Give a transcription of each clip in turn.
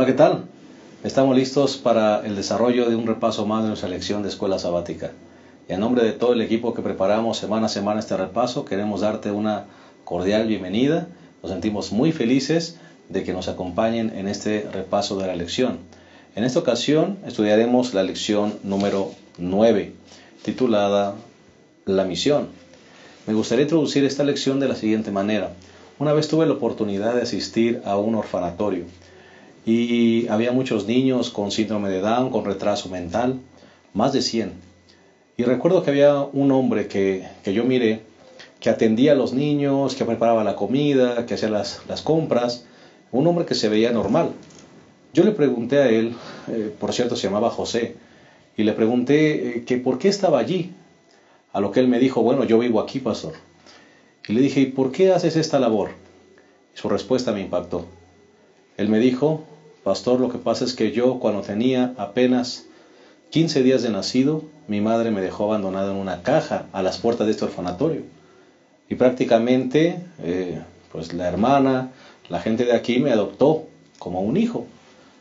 Hola, ¿qué tal? Estamos listos para el desarrollo de un repaso más de nuestra lección de escuela sabática. Y en nombre de todo el equipo que preparamos semana a semana este repaso, queremos darte una cordial bienvenida. Nos sentimos muy felices de que nos acompañen en este repaso de la lección. En esta ocasión estudiaremos la lección número 9, titulada La misión. Me gustaría introducir esta lección de la siguiente manera. Una vez tuve la oportunidad de asistir a un orfanatorio y había muchos niños con síndrome de Down, con retraso mental, más de 100. Y recuerdo que había un hombre que yo miré, que atendía a los niños, que preparaba la comida, que hacía las compras, un hombre que se veía normal. Yo le pregunté a él, por cierto se llamaba José, y le pregunté que por qué estaba allí. A lo que él me dijo, bueno, yo vivo aquí, pastor. Y le dije, ¿y por qué haces esta labor? Y su respuesta me impactó. Él me dijo, pastor, lo que pasa es que yo cuando tenía apenas 15 días de nacido, mi madre me dejó abandonado en una caja a las puertas de este orfanatorio. Y prácticamente, pues la hermana, la gente de aquí me adoptó como un hijo.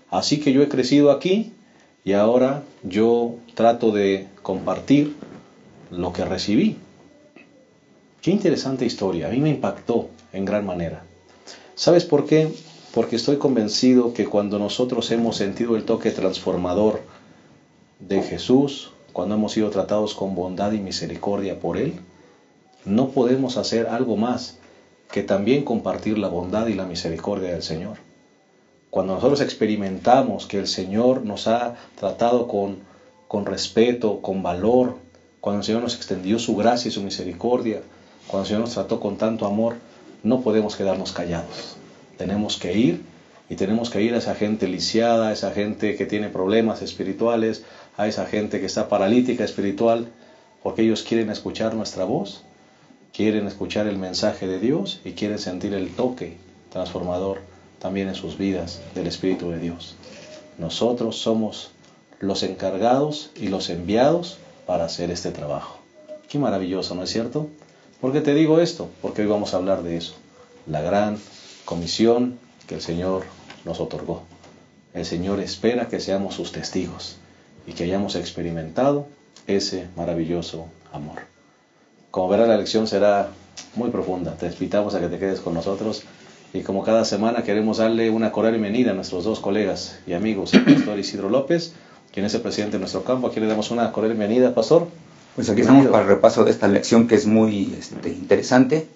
Así que yo he crecido aquí y ahora yo trato de compartir lo que recibí. Qué interesante historia, a mí me impactó en gran manera. ¿Sabes por qué? Porque estoy convencido que cuando nosotros hemos sentido el toque transformador de Jesús, cuando hemos sido tratados con bondad y misericordia por Él, no podemos hacer algo más que también compartir la bondad y la misericordia del Señor. Cuando nosotros experimentamos que el Señor nos ha tratado con respeto, con valor, cuando el Señor nos extendió su gracia y su misericordia, cuando el Señor nos trató con tanto amor, no podemos quedarnos callados. Tenemos que ir y tenemos que ir a esa gente lisiada, a esa gente que tiene problemas espirituales, a esa gente que está paralítica espiritual, porque ellos quieren escuchar nuestra voz, quieren escuchar el mensaje de Dios y quieren sentir el toque transformador también en sus vidas del Espíritu de Dios. Nosotros somos los encargados y los enviados para hacer este trabajo. Qué maravilloso, ¿no es cierto? ¿Por qué te digo esto? Porque hoy vamos a hablar de eso. La gran comisión que el Señor nos otorgó. El Señor espera que seamos sus testigos y que hayamos experimentado ese maravilloso amor. Como verás, la lección será muy profunda. Te invitamos a que te quedes con nosotros y como cada semana queremos darle una cordial bienvenida a nuestros dos colegas y amigos, el pastor Isidro López, quien es el presidente de nuestro campo. Aquí le damos una cordial bienvenida, pastor. Pues aquí estamos para el repaso de esta lección que es muy interesante.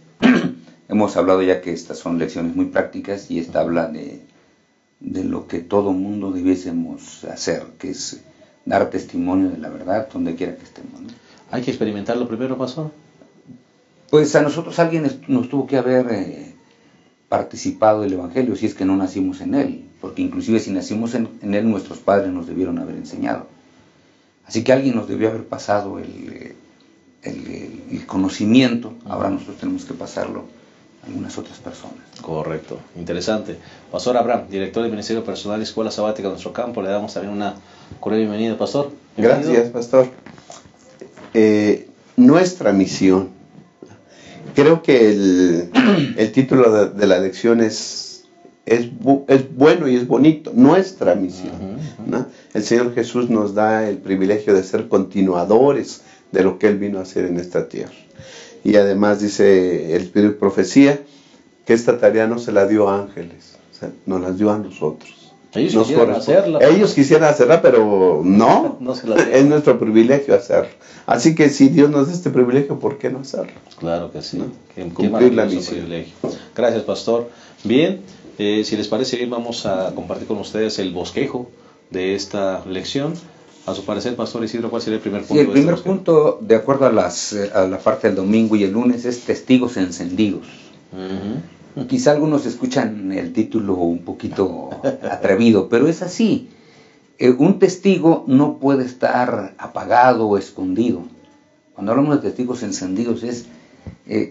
Hemos hablado ya que estas son lecciones muy prácticas y esta habla de lo que todo mundo debiésemos hacer, que es dar testimonio de la verdad donde quiera que estemos, ¿no? Hay que experimentarlo primero, pastor. Pues a nosotros alguien nos tuvo que haber participado del Evangelio si es que no nacimos en él, porque inclusive si nacimos en él nuestros padres nos debieron haber enseñado. Así que alguien nos debió haber pasado el conocimiento, ahora nosotros tenemos que pasarlo a algunas otras personas. Correcto, interesante. Pastor Abraham, director del Ministerio Personal y Escuela Sabática de nuestro campo, le damos también una cordial bienvenida, pastor. Bienvenido. Gracias, pastor. Nuestra misión. Creo que el título de la lección es bueno y es bonito. Nuestra misión, ¿no? El Señor Jesús nos da el privilegio de ser continuadores de lo que Él vino a hacer en esta tierra. Y además dice el Espíritu de Profecía que esta tarea no se la dio a ángeles, o sea, nos la dio a nosotros. Ellos quisieran hacerla. Ellos quisieran hacerla, pero no, no se la es nuestro privilegio hacerlo. Así que si Dios nos da este privilegio, ¿por qué no hacerlo? Claro que sí, ¿no? qué Cumplir la maravilloso misión. privilegio. Gracias, pastor. Bien, si les parece bien, vamos a compartir con ustedes el bosquejo de esta lección. A su parecer, pastor Isidro, ¿cuál sería el primer punto? Sí, el primer punto, de acuerdo a la parte del domingo y el lunes, es testigos encendidos. Quizá algunos escuchan el título un poquito atrevido, pero es así. Un testigo no puede estar apagado o escondido. Cuando hablamos de testigos encendidos es,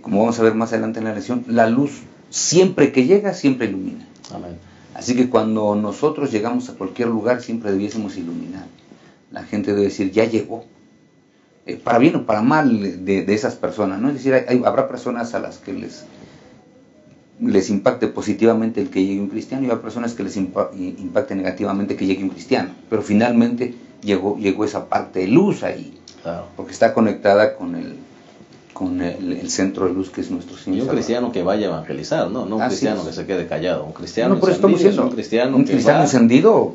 como vamos a ver más adelante en la lección, la luz siempre que llega, siempre ilumina. Amén. Así que cuando nosotros llegamos a cualquier lugar, siempre debiésemos iluminar. La gente debe decir, ya llegó. Para bien o para mal de esas personas, ¿no? Es decir, habrá personas a las que les les impacte positivamente el que llegue un cristiano, y hay personas que les impacte negativamente que llegue un cristiano, pero finalmente llegó esa parte de luz ahí, claro, porque está conectada con el centro de luz que es nuestro Señor. Y un cristiano que vaya a evangelizar, no un cristiano que se quede callado, un cristiano no, pero encendido, diciendo, un cristiano encendido,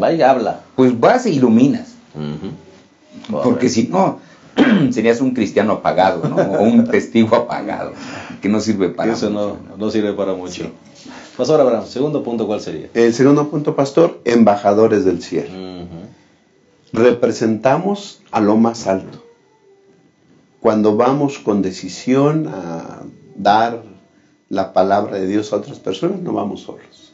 va y habla. Pues vas e iluminas, porque si no, serías un cristiano apagado, ¿no? O un testigo apagado, que no sirve para eso mucho. No sirve para mucho. Sí. Pastor Abraham, segundo punto, ¿cuál sería? El segundo punto, pastor, embajadores del cielo. Representamos a lo más alto. Cuando vamos con decisión a dar la palabra de Dios a otras personas, no vamos solos.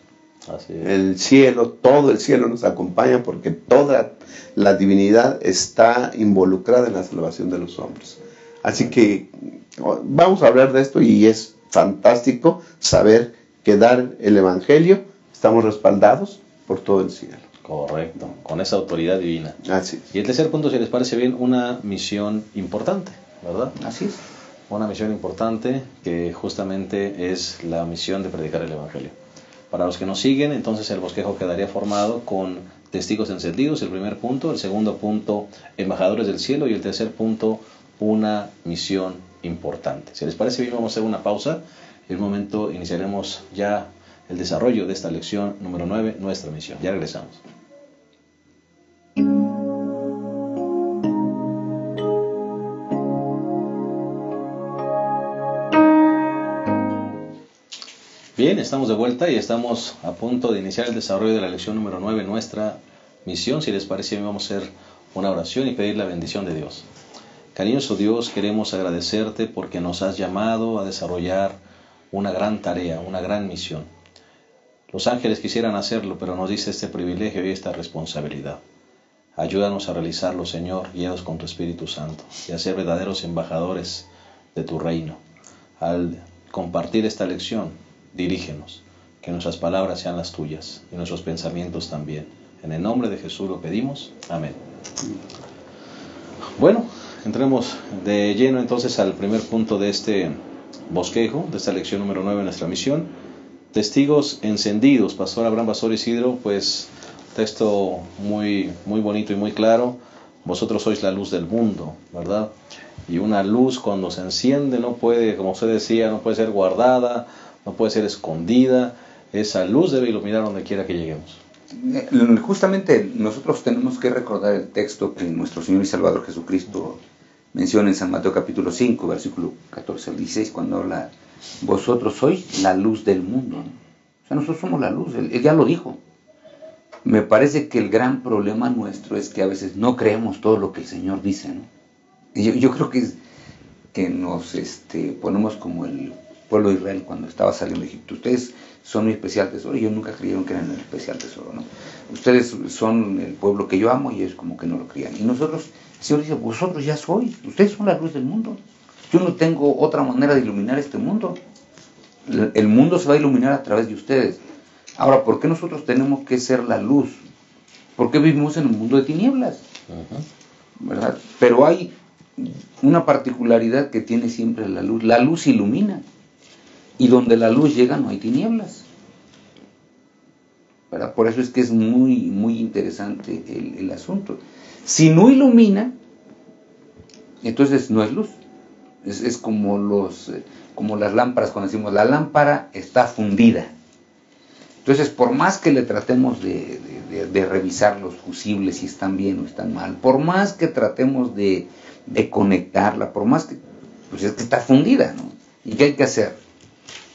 Así es. El cielo, todo el cielo nos acompaña porque toda la divinidad está involucrada en la salvación de los hombres. Así que vamos a hablar de esto y es fantástico saber que dar el evangelio estamos respaldados por todo el cielo. Correcto, con esa autoridad divina. Así es. Y el tercer punto, si les parece bien, una misión importante, ¿verdad? Así es. Una misión importante que justamente es la misión de predicar el evangelio. Para los que nos siguen, entonces el bosquejo quedaría formado con testigos encendidos, el primer punto, el segundo punto, embajadores del cielo, y el tercer punto, una misión importante. Si les parece bien, vamos a hacer una pausa. En un momento iniciaremos ya el desarrollo de esta lección número 9, nuestra misión. Ya regresamos. Bien, estamos de vuelta y estamos a punto de iniciar el desarrollo de la lección número 9, nuestra misión. Si les parece bien, vamos a hacer una oración y pedir la bendición de Dios. Cariñoso Dios, queremos agradecerte porque nos has llamado a desarrollar una gran tarea, una gran misión. Los ángeles quisieran hacerlo, pero nos diste este privilegio y esta responsabilidad. Ayúdanos a realizarlo, Señor, guiados con tu Espíritu Santo, y a ser verdaderos embajadores de tu reino. Al compartir esta lección, dirígenos, que nuestras palabras sean las tuyas y nuestros pensamientos también. En el nombre de Jesús lo pedimos. Amén. Bueno, entremos de lleno entonces al primer punto de este bosquejo, de esta lección número 9 de nuestra misión. Testigos encendidos. Pastor Abraham, Pastor Isidro, pues texto muy bonito y muy claro. Vosotros sois la luz del mundo, ¿verdad? Y una luz cuando se enciende no puede, como usted decía, no puede ser guardada, no puede ser escondida. Esa luz debe iluminar donde quiera que lleguemos. Justamente nosotros tenemos que recordar el texto que nuestro Señor y Salvador Jesucristo menciona en San Mateo capítulo 5, versículo 14 al 16, cuando habla: vosotros sois la luz del mundo, ¿no? O sea, nosotros somos la luz, él ya lo dijo. Me parece que el gran problema nuestro es que a veces no creemos todo lo que el Señor dice, ¿no? Y yo creo que nos ponemos como el pueblo de Israel cuando estaba saliendo de Egipto. Ustedes son mi especial tesoro, y ellos nunca creyeron que eran el especial tesoro, ¿no? Ustedes son el pueblo que yo amo, y ellos como que no lo creían. Y nosotros, el Señor dice: vosotros ya sois, ustedes son la luz del mundo. Yo no tengo otra manera de iluminar este mundo. El mundo se va a iluminar a través de ustedes. Ahora, ¿por qué nosotros tenemos que ser la luz? ¿Por qué vivimos en un mundo de tinieblas? ¿Verdad? Pero hay una particularidad que tiene siempre la luz. La luz ilumina. Y donde la luz llega no hay tinieblas. ¿Verdad? Por eso es que es muy interesante el asunto. Si no ilumina, entonces no es luz. Es como las lámparas, cuando decimos la lámpara está fundida. Entonces, por más que le tratemos de revisar los fusibles si están bien o están mal, por más que tratemos de conectarla, por más que, pues es que está fundida, ¿no? ¿Y qué hay que hacer?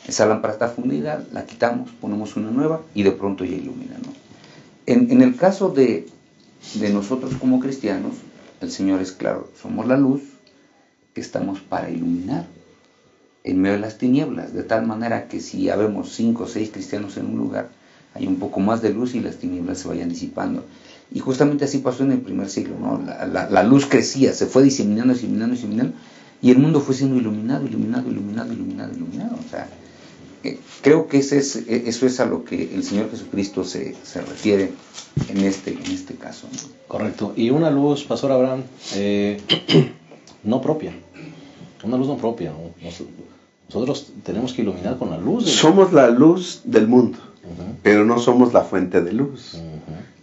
Esa lámpara está fundida, la quitamos, ponemos una nueva y de pronto ya ilumina, ¿no? En el caso de nosotros como cristianos, el Señor es claro: somos la luz que estamos para iluminar en medio de las tinieblas, de tal manera que si habemos 5 o 6 cristianos en un lugar, hay un poco más de luz y las tinieblas se vayan disipando. Y justamente así pasó en el primer siglo, ¿no? La luz crecía, se fue diseminando, y el mundo fue siendo iluminado. O sea, creo que eso es a lo que el Señor Jesucristo se refiere en este caso, ¿no? Correcto. Y una luz, Pastor Abraham, no propia. Una luz no propia. Nosotros tenemos que iluminar con la luz. Somos la luz del mundo, pero no somos la fuente de luz.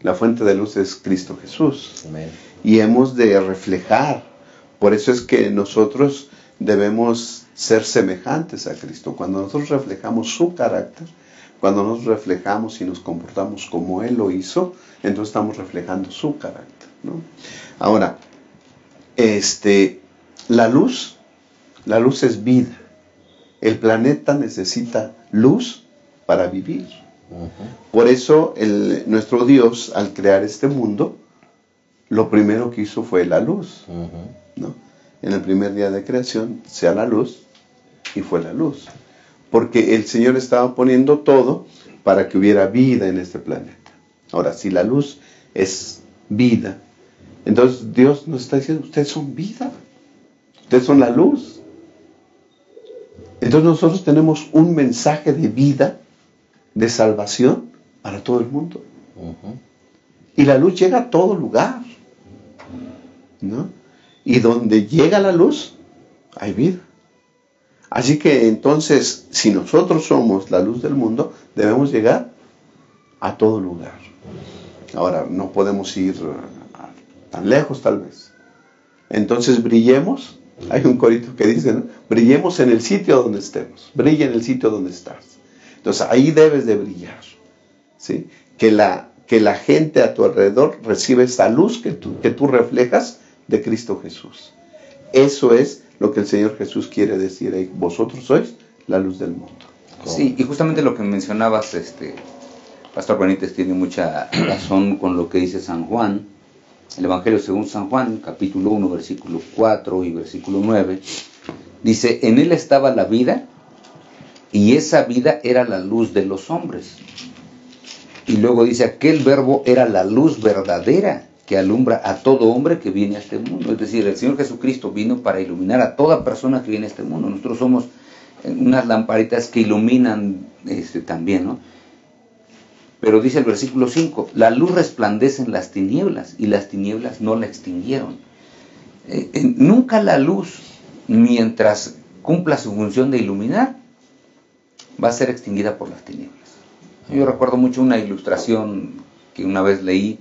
La fuente de luz es Cristo Jesús. Amén. Y hemos de reflejar. Por eso es que nosotros debemos ser semejantes a Cristo. Cuando nosotros reflejamos su carácter, cuando nos reflejamos y nos comportamos como Él lo hizo, entonces estamos reflejando su carácter, ¿no? Ahora, la luz es vida. El planeta necesita luz para vivir. Por eso nuestro Dios, al crear este mundo, lo primero que hizo fue la luz, ¿no? En el primer día de creación, sea la luz, y fue la luz. Porque el Señor estaba poniendo todo para que hubiera vida en este planeta. Ahora, si la luz es vida, entonces Dios nos está diciendo, ustedes son vida, ustedes son la luz. Entonces nosotros tenemos un mensaje de vida, de salvación para todo el mundo. Y la luz llega a todo lugar, ¿no? Y donde llega la luz, hay vida. Así que entonces, si nosotros somos la luz del mundo, debemos llegar a todo lugar. Ahora, no podemos ir tan lejos tal vez. Entonces brillemos. Hay un corito que dice, ¿no? Brillemos en el sitio donde estemos. Brilla en el sitio donde estás. Entonces ahí debes de brillar, ¿sí? Que la gente a tu alrededor reciba esta luz que tú reflejas de Cristo Jesús. Eso es lo que el Señor Jesús quiere decir ahí. Vosotros sois la luz del mundo. Sí, y justamente lo que mencionabas, Pastor Benítez tiene mucha razón con lo que dice San Juan. El Evangelio según San Juan, capítulo 1, versículo 4 y versículo 9, dice, en él estaba la vida, y esa vida era la luz de los hombres. Y luego dice, aquel verbo era la luz verdadera que alumbra a todo hombre que viene a este mundo. Es decir, el Señor Jesucristo vino para iluminar a toda persona que viene a este mundo. Nosotros somos unas lamparitas que iluminan también, ¿no? Pero dice el versículo 5, la luz resplandece en las tinieblas y las tinieblas no la extinguieron. Nunca la luz, mientras cumpla su función de iluminar, va a ser extinguida por las tinieblas. Yo recuerdo mucho una ilustración que una vez leí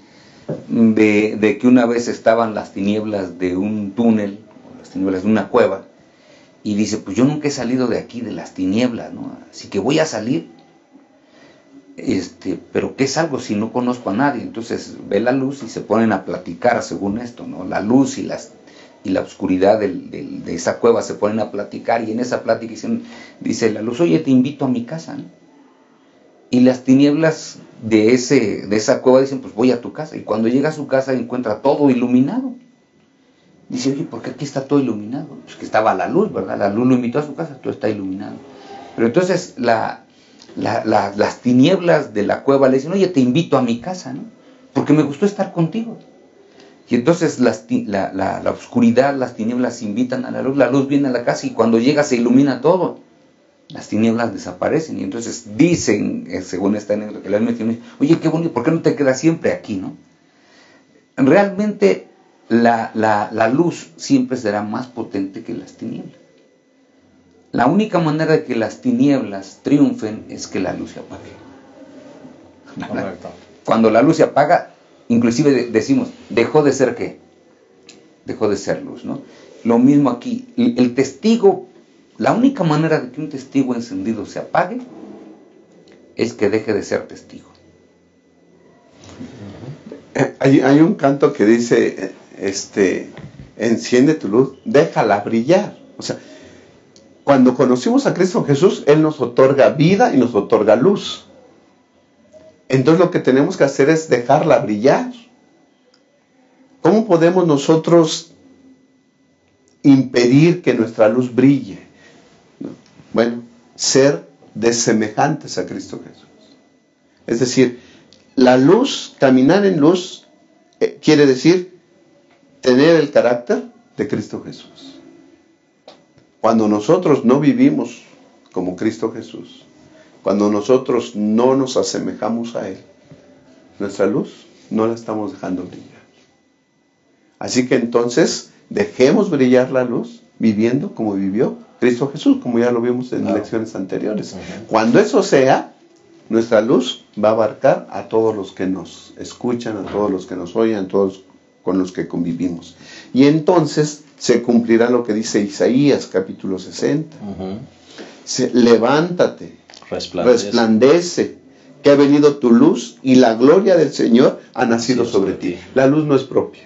de que una vez estaban las tinieblas de un túnel, las tinieblas de una cueva, y dice, pues yo nunca he salido de aquí, de las tinieblas, ¿no? Así que voy a salir, pero ¿qué salgo si no conozco a nadie? Entonces ve la luz y se ponen a platicar según esto, ¿no? La luz y la oscuridad de esa cueva se ponen a platicar, y en esa plática dice la luz, oye, te invito a mi casa, ¿no? Y las tinieblas de esa cueva dicen, pues voy a tu casa. Y cuando llega a su casa encuentra todo iluminado. Dice, oye, ¿por qué aquí está todo iluminado? Pues que estaba la luz, ¿verdad? La luz lo invitó a su casa, todo está iluminado. Pero entonces las tinieblas de la cueva le dicen, oye, te invito a mi casa, ¿no? Porque me gustó estar contigo. Y entonces la oscuridad, las tinieblas invitan a la luz viene a la casa, y cuando llega se ilumina todo. Las tinieblas desaparecen, y entonces dicen, según esta anécdota que le han metido, oye, qué bonito, ¿por qué no te quedas siempre aquí, no? Realmente la luz siempre será más potente que las tinieblas. La única manera de que las tinieblas triunfen es que la luz se apague. Correcto. Cuando la luz se apaga, inclusive decimos, dejó de ser ¿qué? Dejó de ser luz, ¿no? Lo mismo aquí, el testigo, la única manera de que un testigo encendido se apague es que deje de ser testigo. Hay un canto que dice, enciende tu luz, déjala brillar. O sea, cuando conocimos a Cristo Jesús, Él nos otorga vida y nos otorga luz. Entonces lo que tenemos que hacer es dejarla brillar. ¿Cómo podemos nosotros impedir que nuestra luz brille? Bueno, ser desemejantes a Cristo Jesús. Es decir, la luz, caminar en luz, quiere decir tener el carácter de Cristo Jesús. Cuando nosotros no vivimos como Cristo Jesús, cuando nosotros no nos asemejamos a Él, nuestra luz no la estamos dejando brillar. Así que entonces dejemos brillar la luz viviendo como vivió Cristo Jesús, como ya lo vimos en Claro. lecciones anteriores. Ujú. Cuando eso sea, nuestra luz va a abarcar a todos los que nos escuchan, a todos los que nos oyen, a todos con los que convivimos. Y entonces se cumplirá lo que dice Isaías capítulo 60. Levántate, resplandece, que ha venido tu luz y la gloria del Señor ha nacido sobre ti. La luz no es propia,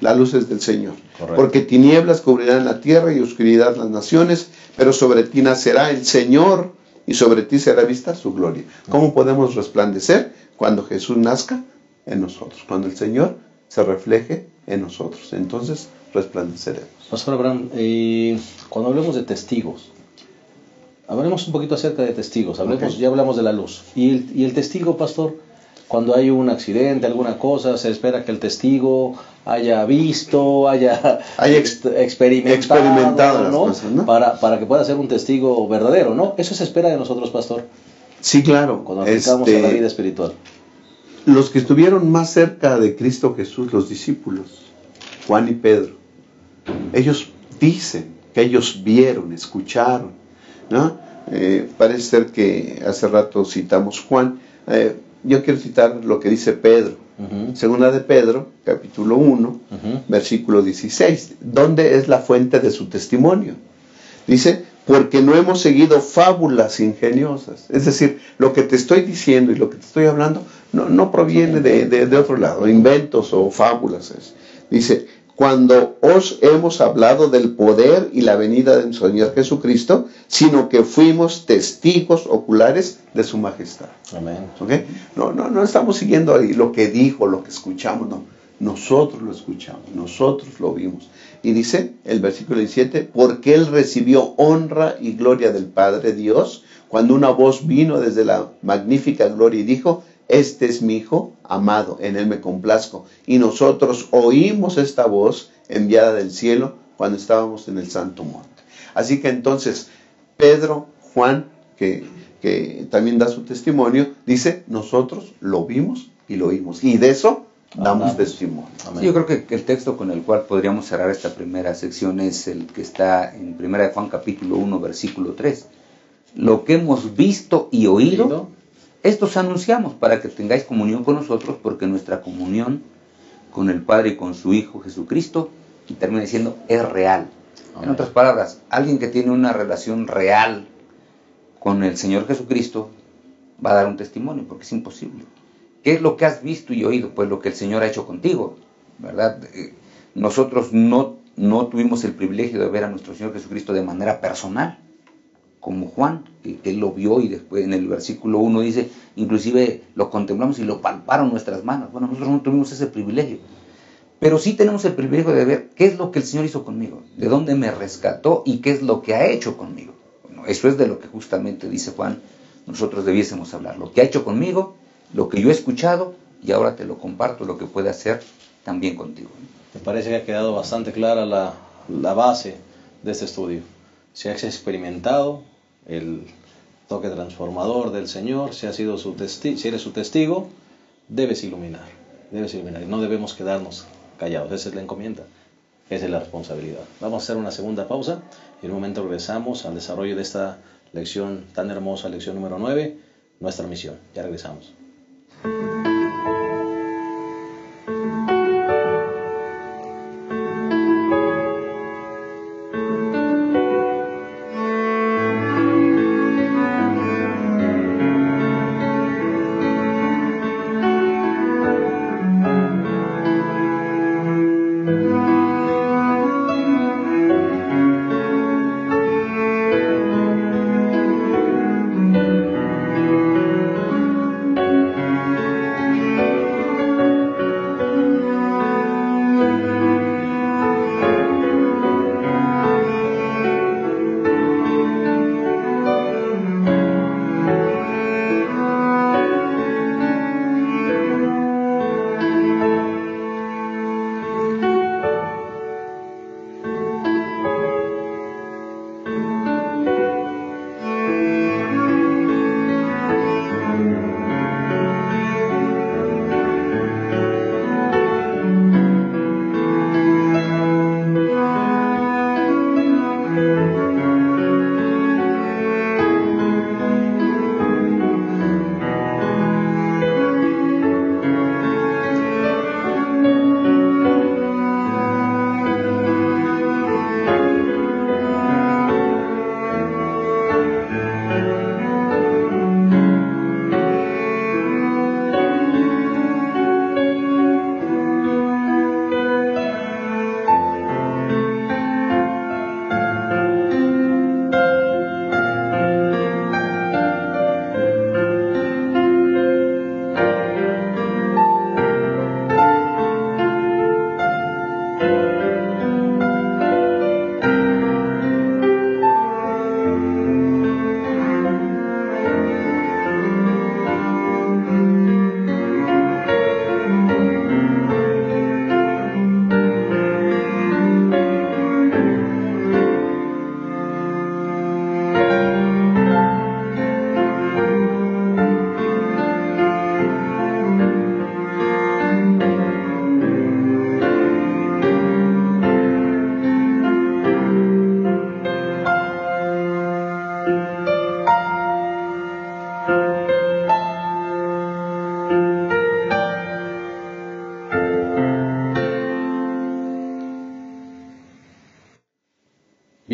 la luz es del Señor. Correcto. Porque tinieblas cubrirán la tierra y oscuridad las naciones, pero sobre ti nacerá el Señor y sobre ti será vista su gloria. ¿Cómo podemos resplandecer? Cuando Jesús nazca en nosotros, cuando el Señor se refleje en nosotros. Entonces resplandeceremos. Pastor Abraham, cuando hablemos de testigos, hablemos un poquito acerca de testigos. Okay. Ya hablamos de la luz. ¿Y el testigo, pastor? Cuando hay un accidente, alguna cosa, se espera que el testigo haya visto, haya experimentado, las ¿no? cosas, ¿no? Para que pueda ser un testigo verdadero, ¿no? Eso se espera de nosotros, pastor, Sí, claro. cuando aplicamos a la vida espiritual. Los que estuvieron más cerca de Cristo Jesús, los discípulos, Juan y Pedro, ellos dicen que ellos vieron, escucharon, ¿no? Parece ser que hace rato citamos Juan. Yo quiero citar lo que dice Pedro. Segunda de Pedro, capítulo 1, versículo 16. ¿Dónde es la fuente de su testimonio? Dice, porque no hemos seguido fábulas ingeniosas. Es decir, lo que te estoy diciendo y lo que te estoy hablando no proviene de otro lado, inventos o fábulas. Dice, cuando os hemos hablado del poder y la venida de nuestro Señor Jesucristo, sino que fuimos testigos oculares de su majestad. Amén. ¿Okay? No estamos siguiendo ahí lo que dijo, lo que escuchamos, no. Nosotros lo escuchamos, nosotros lo vimos. Y dice el versículo 17, porque Él recibió honra y gloria del Padre Dios, cuando una voz vino desde la magnífica gloria y dijo, este es mi Hijo amado, en Él me complazco. Y nosotros oímos esta voz enviada del cielo cuando estábamos en el Santo Monte. Así que entonces Pedro, Juan, que también da su testimonio, dice, nosotros lo vimos y lo oímos. Y de eso damos testimonio. Sí, yo creo que el texto con el cual podríamos cerrar esta primera sección es el que está en 1 de Juan capítulo 1, versículo 3. Lo que hemos visto y oído, estos anunciamos para que tengáis comunión con nosotros, porque nuestra comunión con el Padre y con su Hijo Jesucristo, y termina diciendo, es real. Amén. En otras palabras, alguien que tiene una relación real con el Señor Jesucristo va a dar un testimonio, porque es imposible. ¿Qué es lo que has visto y oído? Pues lo que el Señor ha hecho contigo, ¿verdad? Nosotros no tuvimos el privilegio de ver a nuestro Señor Jesucristo de manera personal, como Juan, que él lo vio y después en el versículo 1 dice, inclusive lo contemplamos y lo palparon nuestras manos. Bueno, nosotros no tuvimos ese privilegio, pero sí tenemos el privilegio de ver qué es lo que el Señor hizo conmigo, de dónde me rescató y qué es lo que ha hecho conmigo. Bueno, eso es de lo que justamente dice Juan, nosotros debiésemos hablar, lo que ha hecho conmigo, lo que yo he escuchado y ahora te lo comparto, lo que puede hacer también contigo. Me parece que ha quedado bastante clara la base de este estudio. Si has experimentado el toque transformador del Señor, si eres su testigo, debes iluminar, y no debemos quedarnos callados. Esa es la encomienda, esa es la responsabilidad. Vamos a hacer una segunda pausa y en un momento regresamos al desarrollo de esta lección tan hermosa, lección número 9, nuestra misión. Ya regresamos.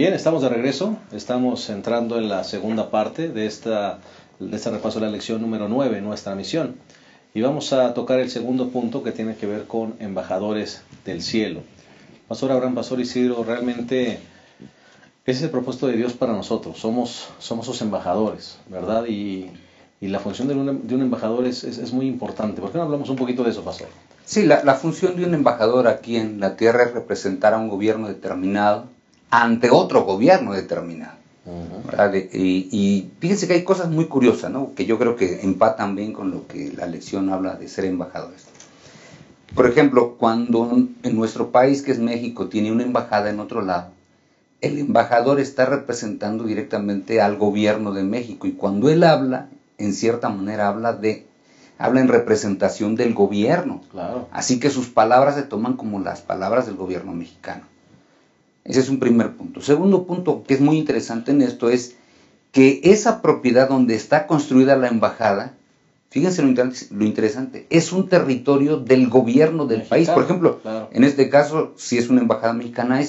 Bien, estamos de regreso, estamos entrando en la segunda parte de este repaso de la lección número 9, nuestra misión. Y vamos a tocar el segundo punto que tiene que ver con embajadores del cielo. Pastor Abraham, Pastor Isidro, realmente ese es el propósito de Dios para nosotros, somos sus embajadores, ¿verdad? Y la función de un embajador es muy importante. ¿Por qué no hablamos un poquito de eso, Pastor? Sí, la función de un embajador aquí en la tierra es representar a un gobierno determinado ante otro gobierno determinado. ¿Verdad? Y fíjense que hay cosas muy curiosas, ¿no? Que yo creo que empatan bien con lo que la lección habla de ser embajadores. Por ejemplo, cuando en nuestro país, que es México, tiene una embajada en otro lado, el embajador está representando directamente al gobierno de México, y cuando él habla, en cierta manera habla en representación del gobierno. Claro. Así que sus palabras se toman como las palabras del gobierno mexicano. Ese es un primer punto. Segundo punto que es muy interesante en esto es que esa propiedad donde está construida la embajada, fíjense lo interesante, es un territorio del gobierno del país. Por ejemplo, claro. En este caso, si es una embajada mexicana,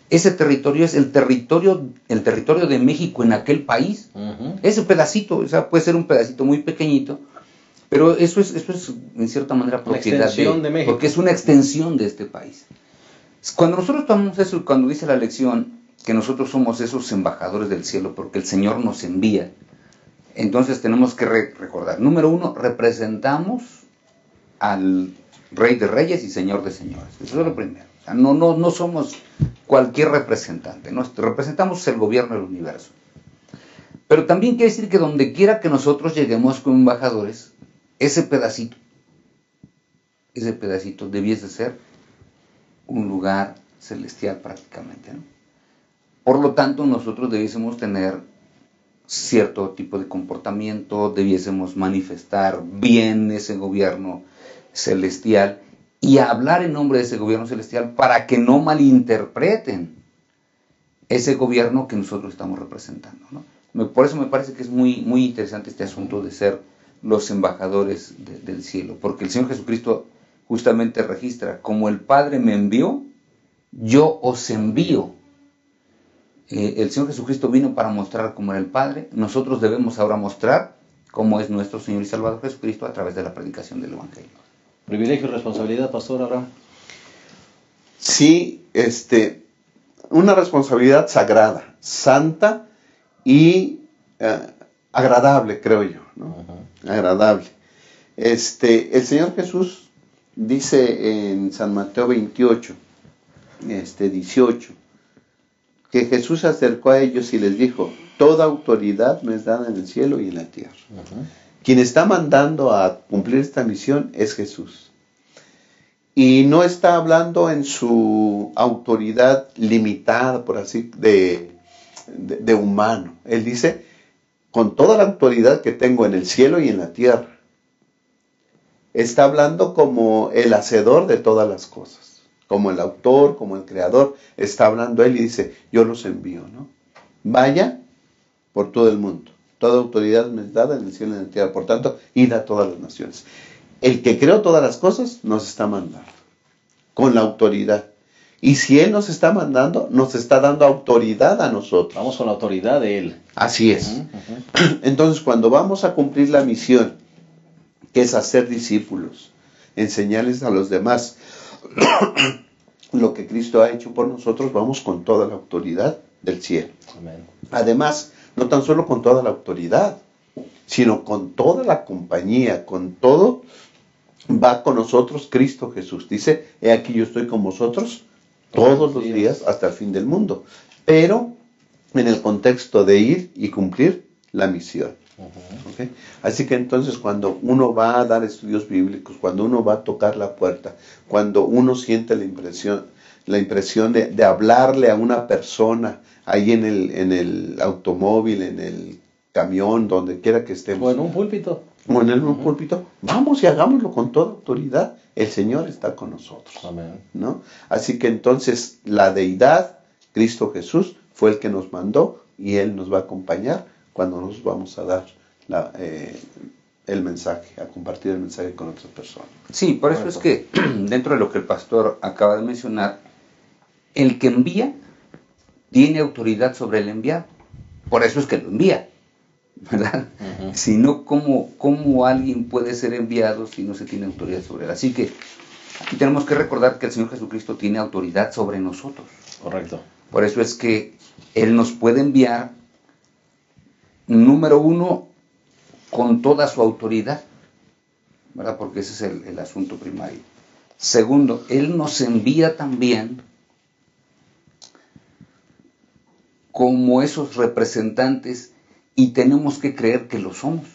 ese territorio es el territorio de México en aquel país. Ese pedacito, o sea, puede ser un pedacito muy pequeñito, pero eso es en cierta manera propiedad de México, porque es una extensión de este país. Cuando nosotros tomamos eso, cuando dice la lección que nosotros somos esos embajadores del cielo porque el Señor nos envía, entonces tenemos que recordar, número uno, representamos al Rey de Reyes y Señor de Señores. Eso es lo primero. O sea, no somos cualquier representante, ¿no? Representamos el gobierno del universo. Pero también quiere decir que donde quiera que nosotros lleguemos como embajadores, ese pedacito debiese ser un lugar celestial prácticamente, ¿no? Por lo tanto, nosotros debiésemos tener cierto tipo de comportamiento, debiésemos manifestar bien ese gobierno celestial y hablar en nombre de ese gobierno celestial para que no malinterpreten ese gobierno que nosotros estamos representando, ¿no? Por eso me parece que es muy, muy interesante este asunto de ser los embajadores del cielo, porque el Señor Jesucristo justamente registra, como el Padre me envió, yo os envío. El Señor Jesucristo vino para mostrar cómo era el Padre. Nosotros debemos ahora mostrar cómo es nuestro Señor y Salvador Jesucristo a través de la predicación del Evangelio. Privilegio y responsabilidad, Pastor Abraham. Sí, una responsabilidad sagrada, santa y agradable, creo yo, ¿no? Agradable. El Señor Jesús dice en San Mateo 28, 18, que Jesús se acercó a ellos y les dijo, toda autoridad me es dada en el cielo y en la tierra. Quien está mandando a cumplir esta misión es Jesús. Y no está hablando en su autoridad limitada, por así, de humano. Él dice, con toda la autoridad que tengo en el cielo y en la tierra. Está hablando como el hacedor de todas las cosas, como el autor, como el creador. Está hablando él y dice, yo los envío, ¿no? Vaya por todo el mundo. Toda autoridad me es dada en el cielo y en la tierra. Por tanto, id a todas las naciones. El que creó todas las cosas nos está mandando con la autoridad. Y si Él nos está mandando, nos está dando autoridad a nosotros. Vamos con la autoridad de Él. Así es. Entonces, cuando vamos a cumplir la misión, que es hacer discípulos, enseñarles a los demás lo que Cristo ha hecho por nosotros, vamos con toda la autoridad del cielo. Amén. Además, no tan solo con toda la autoridad, sino con toda la compañía, con todo, va con nosotros Cristo Jesús. Dice, he aquí yo estoy con vosotros todos los días hasta el fin del mundo. Pero en el contexto de ir y cumplir la misión. ¿Okay? Así que entonces cuando uno va a dar estudios bíblicos, cuando uno va a tocar la puerta, cuando uno siente la impresión de hablarle a una persona ahí en el automóvil, en el camión, donde quiera que estemos. O en un púlpito. O en un púlpito, vamos y hagámoslo con toda autoridad. El Señor está con nosotros. Amén. ¿No? Así que entonces la deidad, Cristo Jesús, fue el que nos mandó y Él nos va a acompañar cuando nos vamos a dar el mensaje, a compartir el mensaje con otras personas. Sí, por eso es que dentro de lo que el pastor acaba de mencionar, el que envía tiene autoridad sobre el enviado. Por eso es que lo envía, ¿verdad? Si no, ¿cómo alguien puede ser enviado si no se tiene autoridad sobre él? Así que aquí tenemos que recordar que el Señor Jesucristo tiene autoridad sobre nosotros. Correcto. Por eso es que Él nos puede enviar, número uno, con toda su autoridad, ¿verdad? Porque ese es el asunto primario. Segundo, Él nos envía también como esos representantes y tenemos que creer que lo somos,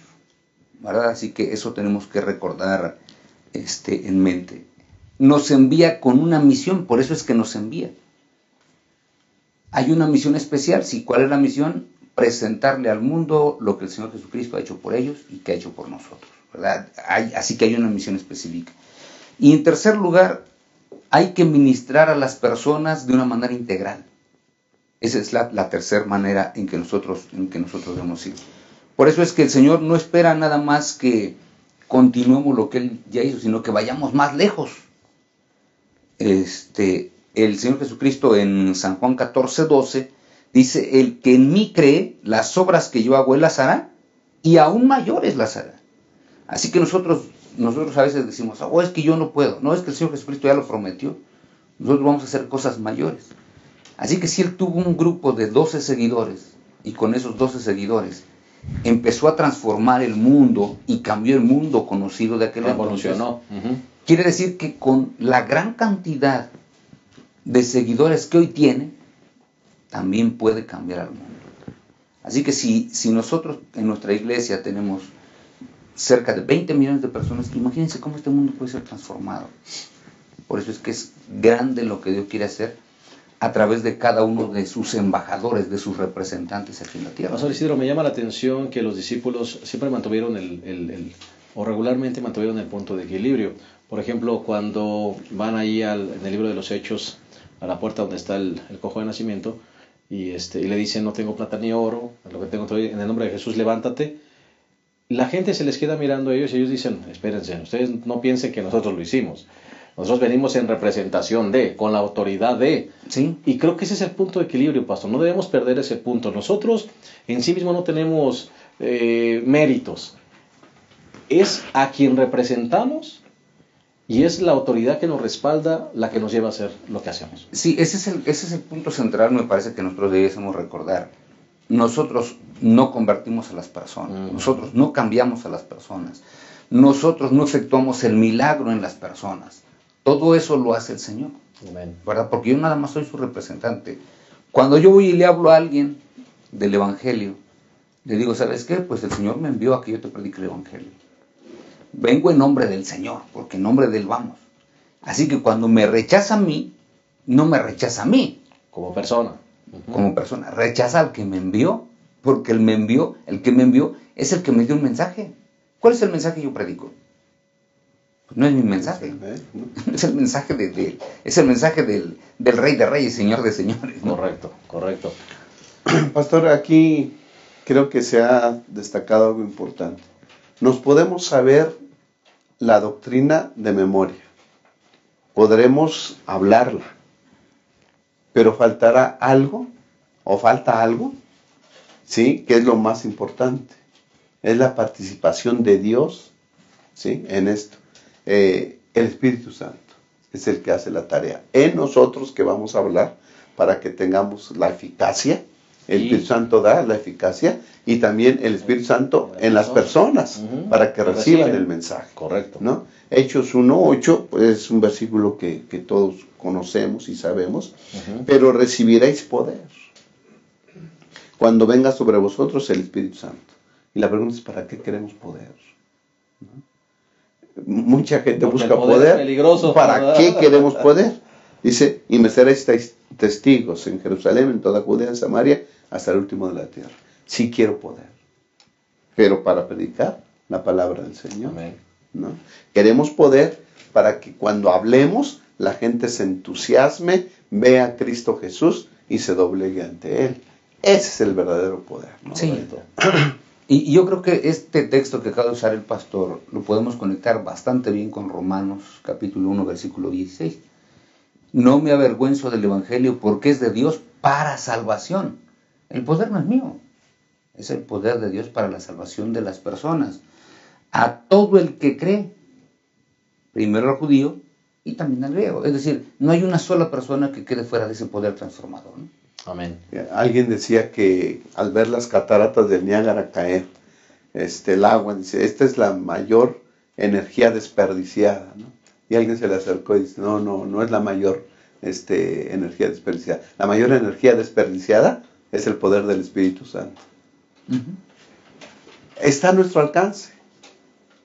¿verdad? Así que eso tenemos que recordar en mente. Nos envía con una misión, por eso es que nos envía. Hay una misión especial, sí. ¿Cuál es la misión? Presentarle al mundo lo que el Señor Jesucristo ha hecho por ellos y que ha hecho por nosotros, ¿verdad? Así que hay una misión específica. Y en tercer lugar, hay que ministrar a las personas de una manera integral. Esa es la tercera manera en que nosotros debemos ir. Por eso es que el Señor no espera nada más que continuemos lo que Él ya hizo, sino que vayamos más lejos. El Señor Jesucristo en San Juan 14:12 dice: el que en mí cree, las obras que yo hago Él las hará, y aún mayores las hará. Así que nosotros a veces decimos: es que yo no puedo. No, es que el Señor Jesucristo ya lo prometió. Nosotros vamos a hacer cosas mayores. Así que si Él tuvo un grupo de 12 seguidores, y con esos 12 seguidores empezó a transformar el mundo y cambió el mundo conocido de aquel entonces, evolucionó. Quiere decir que con la gran cantidad de seguidores que hoy tiene, también puede cambiar al mundo. Así que si nosotros en nuestra iglesia tenemos cerca de 20 millones de personas, imagínense cómo este mundo puede ser transformado. Por eso es que es grande lo que Dios quiere hacer a través de cada uno de sus embajadores, de sus representantes aquí en la tierra. Pastor Isidro, me llama la atención que los discípulos siempre mantuvieron o regularmente mantuvieron el punto de equilibrio. Por ejemplo, cuando van ahí en el libro de los Hechos, a la puerta donde está el cojo de nacimiento, y le dicen: no tengo plata ni oro, lo que tengo en el nombre de Jesús, levántate. La gente se les queda mirando a ellos y ellos dicen: espérense, ustedes no piensen que nosotros lo hicimos. Nosotros venimos en representación con la autoridad de. ¿Sí? Y creo que ese es el punto de equilibrio, pastor. No debemos perder ese punto. Nosotros en sí mismos no tenemos méritos. Es a quien representamos y es la autoridad que nos respalda la que nos lleva a hacer lo que hacemos. Sí, ese es el punto central, me parece, que nosotros debemos recordar. Nosotros no convertimos a las personas, nosotros no cambiamos a las personas, nosotros no efectuamos el milagro en las personas. Todo eso lo hace el Señor, ¿verdad? Porque yo nada más soy su representante. Cuando yo voy y le hablo a alguien del Evangelio, le digo: ¿sabes qué? Pues el Señor me envió a que yo te predique el Evangelio. Vengo en nombre del Señor, porque en nombre de Él vamos. Así que cuando me rechaza a mí, no me rechaza a mí. Como persona. Como persona. Rechaza al que me envió, porque el que me envió es el que me dio un mensaje. ¿Cuál es el mensaje que yo predico? Pues no es mi mensaje. Es el mensaje del Rey de Reyes, Señor de Señores, ¿no? Correcto. Pastor, aquí creo que se ha destacado algo importante. Nos podemos saber la doctrina de memoria. Podremos hablarla. Pero faltará algo, o falta algo, ¿sí? Que es lo más importante. Es la participación de Dios, ¿sí? En esto. El Espíritu Santo es el que hace la tarea en nosotros, que vamos a hablar, para que tengamos la eficacia. El Espíritu Santo da la eficacia, y también el Espíritu Santo en las personas, para que reciban el mensaje. Correcto. ¿No? Hechos 1:8 pues, es un versículo que todos conocemos y sabemos. Pero recibiréis poder cuando venga sobre vosotros el Espíritu Santo. Y la pregunta es: ¿para qué queremos poder? ¿No? Mucha gente busca poder. Peligroso. ¿Para qué queremos poder? Dice: y me seréis testigos en Jerusalén, en toda Judea, en Samaria, hasta el último de la tierra. Sí quiero poder, pero para predicar la palabra del Señor. Amén. ¿No? Queremos poder para que cuando hablemos la gente se entusiasme, vea a Cristo Jesús y se doblegue ante Él. Ese es el verdadero poder, ¿no? Sí. Y yo creo que este texto que acaba de usar el pastor lo podemos conectar bastante bien con Romanos capítulo 1 versículo 16. No me avergüenzo del Evangelio, porque es de Dios para salvación. El poder no es mío, es el poder de Dios para la salvación de las personas. A todo el que cree, primero al judío y también al griego. Es decir, no hay una sola persona que quede fuera de ese poder transformador, ¿no? Amén. Alguien decía que al ver las cataratas del Niágara caer, el agua, dice, esta es la mayor energía desperdiciada, ¿no? Y alguien se le acercó y dice, no es la mayor energía desperdiciada. La mayor energía desperdiciada es el poder del Espíritu Santo. Está a nuestro alcance.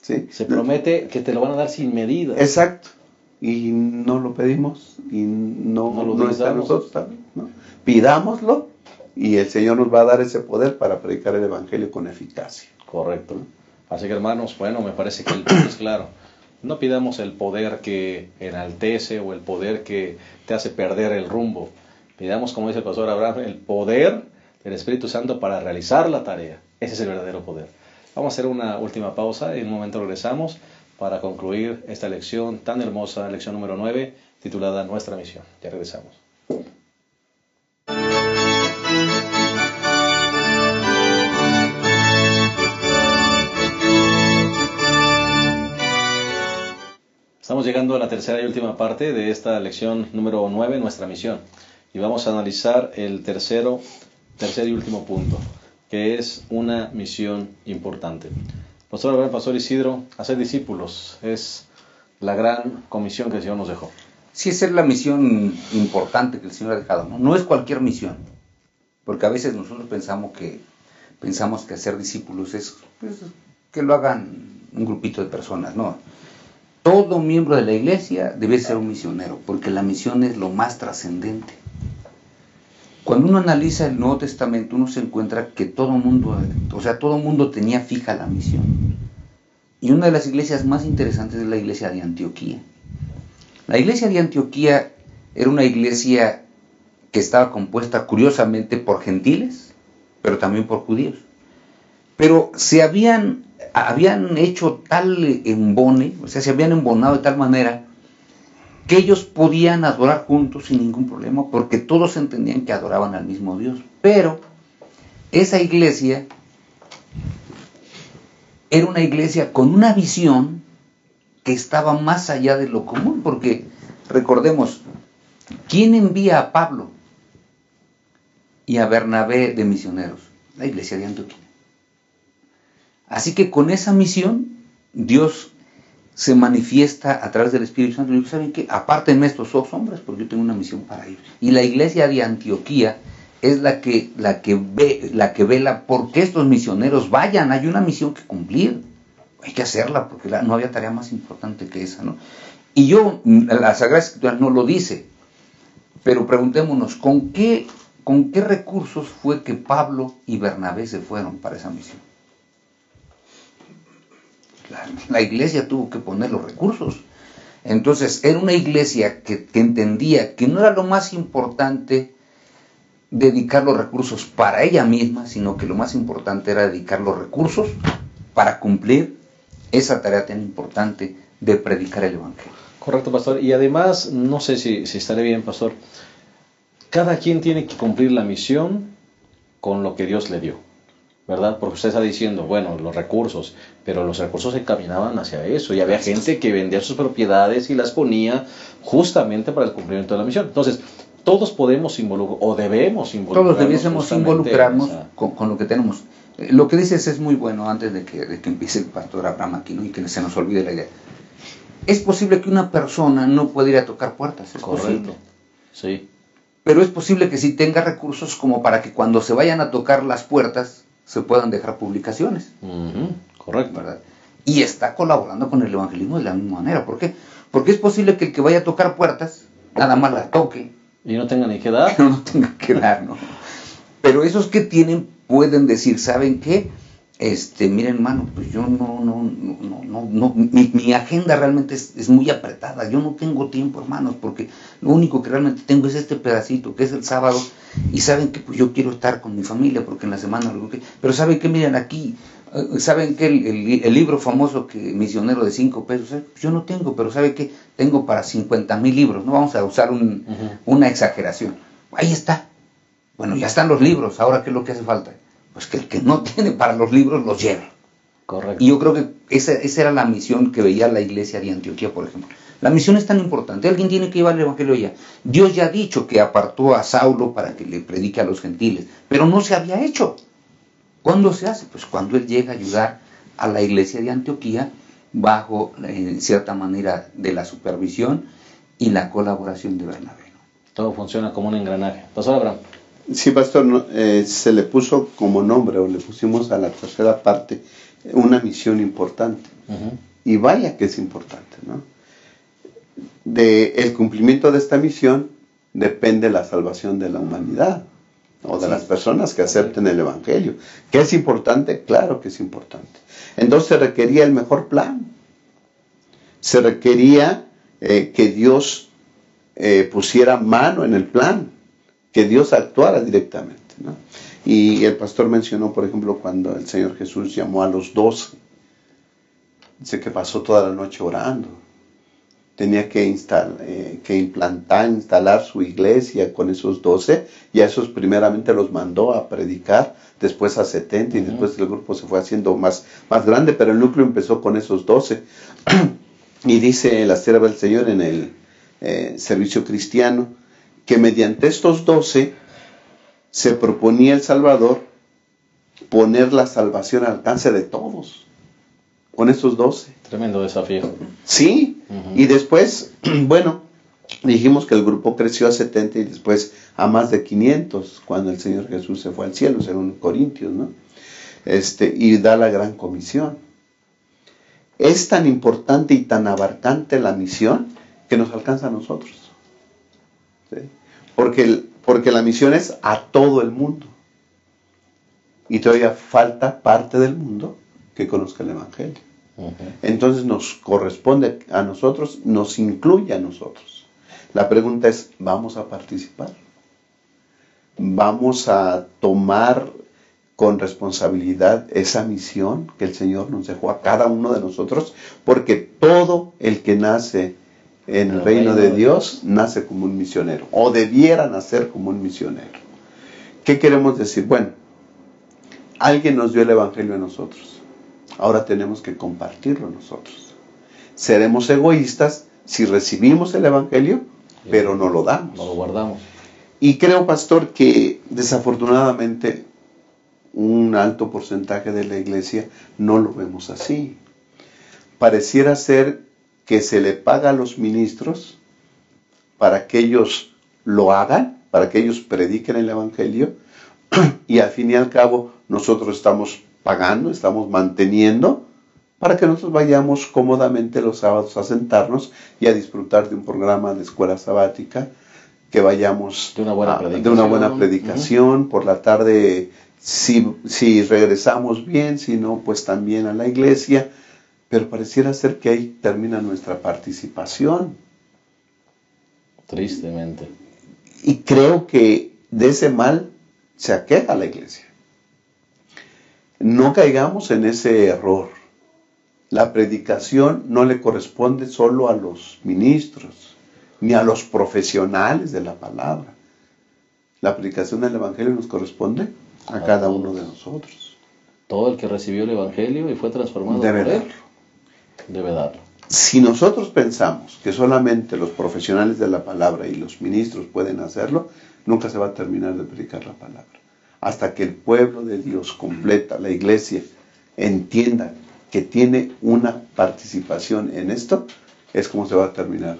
¿Sí? Se promete que te lo van a dar sin medida. Exacto. Y no lo pedimos y no está en nosotros también, ¿no? Pidámoslo y el Señor nos va a dar ese poder para predicar el Evangelio con eficacia. Correcto. Así que, hermanos, bueno, me parece que el punto es claro. No pidamos el poder que enaltece o el poder que te hace perder el rumbo. Pidamos, como dice el pastor Abraham, el poder del Espíritu Santo para realizar la tarea. Ese es el verdadero poder. Vamos a hacer una última pausa y en un momento regresamos para concluir esta lección tan hermosa, lección número 9, titulada Nuestra Misión. Ya regresamos. Estamos llegando a la tercera y última parte de esta lección número 9, Nuestra Misión. Y vamos a analizar el tercer y último punto, que es una misión importante. Pastor Abraham, Pastor Isidro, hacer discípulos es la gran comisión que el Señor nos dejó. Sí, esa es la misión importante que el Señor ha dejado, ¿no? No es cualquier misión, porque a veces nosotros pensamos que hacer discípulos es que lo hagan un grupito de personas, no. Todo miembro de la iglesia debe ser un misionero, porque la misión es lo más trascendente. Cuando uno analiza el Nuevo Testamento, uno se encuentra que todo mundo tenía fija la misión. Y una de las iglesias más interesantes es la iglesia de Antioquía. La iglesia de Antioquía era una iglesia que estaba compuesta curiosamente por gentiles, pero también por judíos. Pero se habían hecho tal embone, o sea, se habían embonado de tal manera que ellos podían adorar juntos sin ningún problema, porque todos entendían que adoraban al mismo Dios. Pero esa iglesia era una iglesia con una visión que estaba más allá de lo común, porque recordemos, ¿quién envía a Pablo y a Bernabé de misioneros? La iglesia de Antioquía. Así que con esa misión, Dios se manifiesta a través del Espíritu Santo. Y digo, ¿saben qué? Apártenme estos dos hombres, porque yo tengo una misión para ellos. Y la iglesia de Antioquía es la que vela porque estos misioneros vayan. Hay una misión que cumplir. Hay que hacerla, porque no había tarea más importante que esa, ¿no? Y la Sagrada Escritura no lo dice. Pero preguntémonos, ¿con qué recursos fue que Pablo y Bernabé se fueron para esa misión? La iglesia tuvo que poner los recursos. Entonces era una iglesia que entendía que no era lo más importante dedicar los recursos para ella misma, sino que lo más importante era dedicar los recursos para cumplir esa tarea tan importante de predicar el Evangelio. Correcto, pastor. Y además, no sé si estaré bien, pastor, cada quien tiene que cumplir la misión con lo que Dios le dio, ¿verdad? Porque usted está diciendo, bueno, los recursos, pero los recursos se encaminaban hacia eso, y había gente que vendía sus propiedades y las ponía justamente para el cumplimiento de la misión. Entonces, todos podemos involucrar, o debemos involucrarnos. Todos debiésemos involucrarnos con lo que tenemos. Lo que dices es muy bueno, antes de que empiece el pastor Abraham aquí, ¿no? Y que se nos olvide la idea. Es posible que una persona no pueda ir a tocar puertas. Correcto, sí. Pero es posible que sí tenga recursos como para que cuando se vayan a tocar las puertas se puedan dejar publicaciones. Correcto. ¿Verdad? Y está colaborando con el evangelismo de la misma manera. ¿Por qué? Porque es posible que el que vaya a tocar puertas nada más las toque. Y no tenga ni que dar. No tenga que dar, ¿no? Pero esos que tienen pueden decir, ¿saben qué? Miren, hermano, pues yo mi agenda realmente es muy apretada. Yo no tengo tiempo, hermanos, porque lo único que realmente tengo es este pedacito, que es el sábado. Y saben que pues yo quiero estar con mi familia, porque en la semana pero saben que, miren, aquí, saben que el libro famoso misionero de 5 pesos, yo no tengo, pero saben que tengo para 50,000 libros. No vamos a usar una exageración. Ahí está. Bueno, ya están los libros, ahora ¿qué es lo que hace falta? Pues que el que no tiene para los libros los lleve. Correcto. Y yo creo que esa era la misión que veía la iglesia de Antioquía, por ejemplo. La misión es tan importante, alguien tiene que llevar el evangelio allá. Dios ya ha dicho que apartó a Saulo para que le predique a los gentiles, pero no se había hecho. ¿Cuándo se hace? Pues cuando él llega a ayudar a la iglesia de Antioquía bajo, en cierta manera, de la supervisión y la colaboración de Bernabé. Todo funciona como un engranaje. Pastor Abraham. Sí, pastor, se le puso como nombre, o le pusimos a la tercera parte, una misión importante. Y vaya que es importante, ¿no? El cumplimiento de esta misión depende la salvación de la humanidad, o de las personas que acepten el Evangelio. ¿Que es importante? Claro que es importante. Entonces se requería el mejor plan. Se requería que Dios pusiera mano en el plan, que Dios actuara directamente, ¿no? Y el pastor mencionó, por ejemplo, cuando el Señor Jesús llamó a los 12, dice que pasó toda la noche orando. Tenía que instalar su iglesia con esos 12, y a esos primeramente los mandó a predicar, después a 70, y después el grupo se fue haciendo más grande, pero el núcleo empezó con esos 12. Y dice la sierva del Señor en el servicio cristiano, que mediante estos 12 se proponía el Salvador poner la salvación al alcance de todos, con estos 12. Tremendo desafío. Sí, y después, bueno, dijimos que el grupo creció a 70 y después a más de 500 cuando el Señor Jesús se fue al cielo, según Corintios, ¿no? Y da la gran comisión. Es tan importante y tan abarcante la misión que nos alcanza a nosotros, ¿sí? Porque la misión es a todo el mundo, y todavía falta parte del mundo que conozca el Evangelio. Entonces nos corresponde a nosotros, nos incluye a nosotros. La pregunta es, ¿vamos a participar? ¿Vamos a tomar con responsabilidad esa misión que el Señor nos dejó a cada uno de nosotros? Porque todo el que nace en el reino de Dios nace como un misionero, o debiera nacer como un misionero. ¿Qué queremos decir? Bueno, alguien nos dio el Evangelio a nosotros. Ahora tenemos que compartirlo nosotros. Seremos egoístas si recibimos el Evangelio, pero no lo damos. No lo guardamos. Y creo, pastor, que desafortunadamente un alto porcentaje de la iglesia no lo vemos así. Pareciera ser que se le paga a los ministros para que ellos lo hagan, para que ellos prediquen el Evangelio, y al fin y al cabo nosotros estamos pagando, estamos manteniendo, para que nosotros vayamos cómodamente los sábados a sentarnos y a disfrutar de un programa de escuela sabática, que vayamos de una buena predicación, por la tarde, si regresamos bien, si no, pues también a la iglesia, pero pareciera ser que ahí termina nuestra participación. Tristemente. Y creo que de ese mal se aqueja la iglesia. No caigamos en ese error. La predicación no le corresponde solo a los ministros, ni a los profesionales de la palabra. La predicación del Evangelio nos corresponde a cada uno de nosotros. Todo el que recibió el Evangelio y fue transformado debe por él, darlo. debe darlo. Si nosotros pensamos que solamente los profesionales de la palabra y los ministros pueden hacerlo, nunca se va a terminar de predicar la palabra. Hasta que el pueblo de Dios completa, la iglesia, entienda que tiene una participación en esto, es como se va a terminar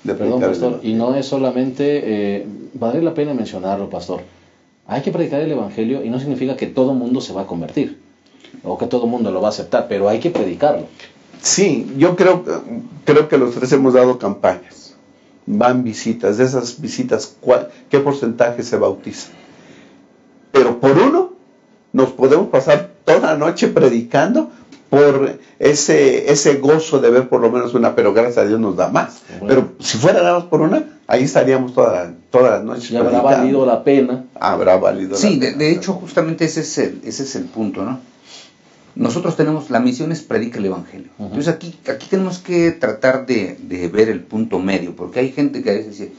de predicar. Perdón, pastor, y no es solamente, vale la pena mencionarlo, pastor, hay que predicar el Evangelio y no significa que todo mundo se va a convertir, o que todo mundo lo va a aceptar, pero hay que predicarlo. Sí, yo creo que los tres hemos dado campañas, van visitas, de esas visitas, ¿qué porcentaje se bautiza? Pero por uno nos podemos pasar toda la noche predicando por ese gozo de ver por lo menos una, pero gracias a Dios nos da más. Bueno. Pero si fuera nada más por una, ahí estaríamos todas las noches. Y habrá valido la pena. Habrá valido la pena. Sí, de hecho, justamente ese es el punto, ¿no? Nosotros tenemos, la misión es predicar el Evangelio. Entonces aquí tenemos que tratar de ver el punto medio, porque hay gente que a veces dice,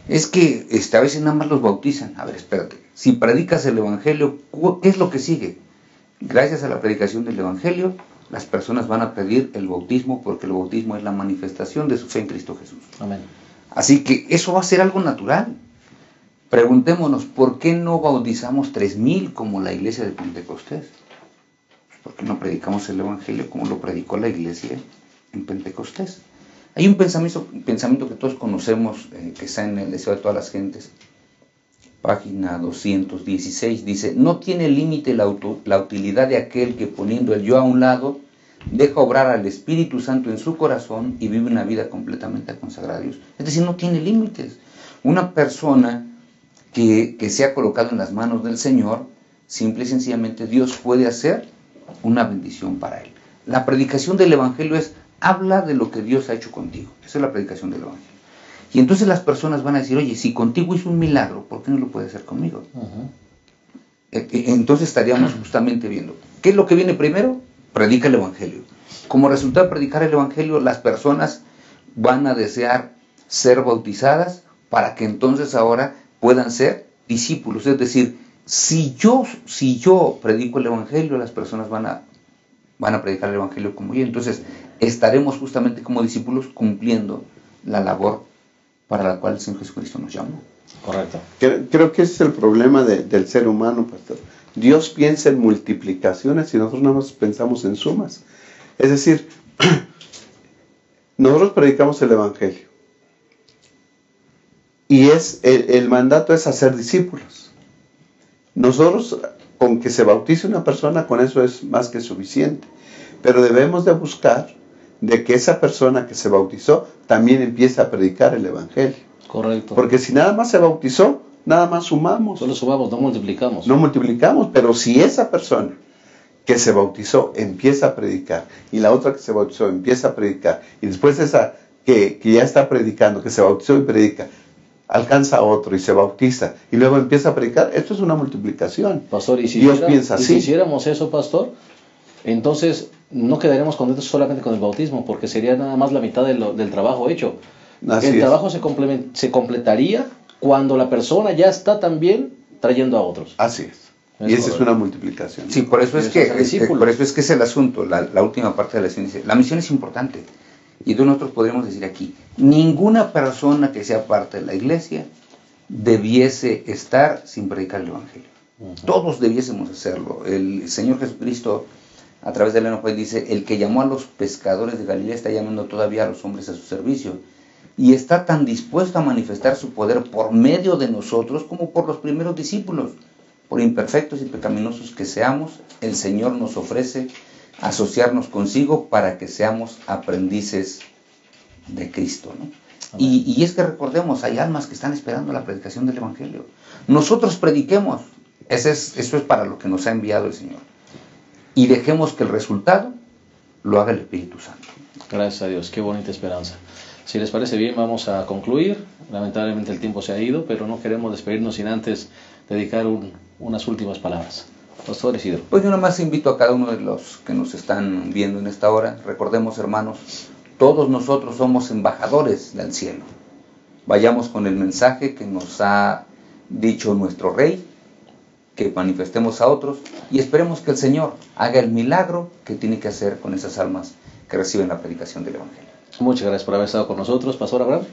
Es que a veces nada más los bautizan. A ver, espérate. Si predicas el Evangelio, ¿qué es lo que sigue? Gracias a la predicación del Evangelio, las personas van a pedir el bautismo, porque el bautismo es la manifestación de su fe en Cristo Jesús. Amén. Así que eso va a ser algo natural. Preguntémonos, ¿por qué no bautizamos 3,000 como la iglesia de Pentecostés? ¿Por qué no predicamos el Evangelio como lo predicó la iglesia en Pentecostés? Hay un pensamiento que todos conocemos, que está en el deseo de todas las gentes. Página 216 dice: no tiene límite la utilidad de aquel que, poniendo el yo a un lado, deja obrar al Espíritu Santo en su corazón y vive una vida completamente consagrada a Dios. Es decir, no tiene límites. Una persona que se ha colocado en las manos del Señor, simple y sencillamente Dios puede hacer una bendición para él. La predicación del Evangelio es: habla de lo que Dios ha hecho contigo. Esa es la predicación del Evangelio. Y entonces las personas van a decir: oye, si contigo hizo un milagro, ¿por qué no lo puede hacer conmigo? Entonces estaríamos justamente viendo, ¿qué es lo que viene primero? Predica el Evangelio. Como resultado de predicar el Evangelio, las personas van a desear ser bautizadas para que entonces ahora puedan ser discípulos. Es decir, si yo predico el Evangelio, las personas van a predicar el Evangelio como yo. Entonces estaremos justamente como discípulos cumpliendo la labor para la cual el Señor Jesucristo nos llamó. Correcto. Creo que ese es el problema del ser humano, pastor. Dios piensa en multiplicaciones y nosotros nada más pensamos en sumas. Es decir, nosotros predicamos el Evangelio y el mandato es hacer discípulos. Nosotros, con que se bautice una persona, con eso es más que suficiente. Pero debemos de buscar de que esa persona que se bautizó también empiece a predicar el Evangelio. Correcto. Porque si nada más se bautizó, nada más sumamos. Solo sumamos, no multiplicamos. No multiplicamos, pero si esa persona que se bautizó empieza a predicar, y la otra que se bautizó empieza a predicar, y después esa que ya está predicando, que se bautizó y predica, alcanza a otro y se bautiza, y luego empieza a predicar, esto es una multiplicación. Pastor, y si Dios piensa así. si hiciéramos eso, pastor, entonces no quedaríamos contentos solamente con el bautismo, porque sería nada más la mitad del trabajo hecho. El trabajo se completaría cuando la persona ya está también trayendo a otros. Así es. Y esa es una multiplicación. Sí, por eso es que es el asunto, la última parte de la misión dice, la misión es importante. Y entonces nosotros podríamos decir aquí, ninguna persona que sea parte de la iglesia debiese estar sin predicar el Evangelio. Todos debiésemos hacerlo. El Señor Jesucristo, a través del Evangelio, dice: el que llamó a los pescadores de Galilea está llamando todavía a los hombres a su servicio. Y está tan dispuesto a manifestar su poder por medio de nosotros como por los primeros discípulos. Por imperfectos y pecaminosos que seamos, el Señor nos ofrece asociarnos consigo para que seamos aprendices de Cristo, ¿no? Y es que recordemos, hay almas que están esperando la predicación del Evangelio. Nosotros prediquemos, eso es para lo que nos ha enviado el Señor. Y dejemos que el resultado lo haga el Espíritu Santo. Gracias a Dios, qué bonita esperanza. Si les parece bien, vamos a concluir. Lamentablemente el tiempo se ha ido, pero no queremos despedirnos sin antes dedicar unas últimas palabras. Pastor Isidro. Pues yo nada más invito a cada uno de los que nos están viendo en esta hora. Recordemos, hermanos, todos nosotros somos embajadores del cielo. Vayamos con el mensaje que nos ha dicho nuestro Rey, que manifestemos a otros y esperemos que el Señor haga el milagro que tiene que hacer con esas almas que reciben la predicación del Evangelio. Muchas gracias por haber estado con nosotros, Pastor Abraham.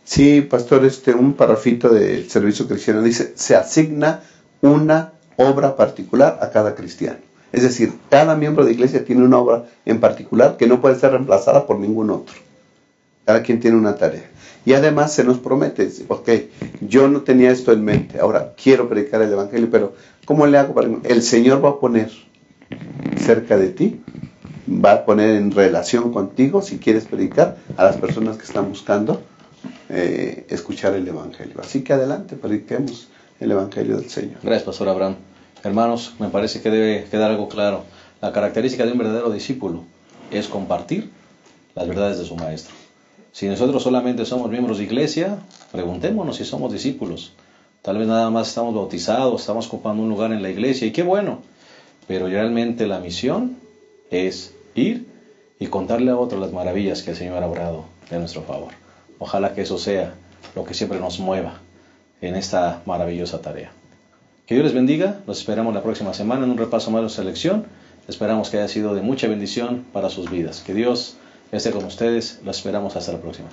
Sí, pastor, un parrafito del servicio cristiano dice: se asigna una obra particular a cada cristiano. Es decir, cada miembro de iglesia tiene una obra en particular que no puede ser reemplazada por ningún otro. Cada quien tiene una tarea. Y además se nos promete, ok, yo no tenía esto en mente, ahora quiero predicar el Evangelio, pero ¿cómo le hago? El Señor va a poner cerca de ti, va a poner en relación contigo, si quieres predicar, a las personas que están buscando escuchar el Evangelio. Así que adelante, prediquemos el Evangelio del Señor. Gracias, Pastor Abraham. Hermanos, me parece que debe quedar algo claro. La característica de un verdadero discípulo es compartir las verdades de su maestro. Si nosotros solamente somos miembros de iglesia, preguntémonos si somos discípulos. Tal vez nada más estamos bautizados, estamos ocupando un lugar en la iglesia, y qué bueno. Pero realmente la misión es ir y contarle a otros las maravillas que el Señor ha obrado de nuestro favor. Ojalá que eso sea lo que siempre nos mueva en esta maravillosa tarea. Que Dios les bendiga. Los esperamos la próxima semana en un repaso más de nuestra lección. Esperamos que haya sido de mucha bendición para sus vidas. Que Dios esté con ustedes. Los esperamos hasta la próxima.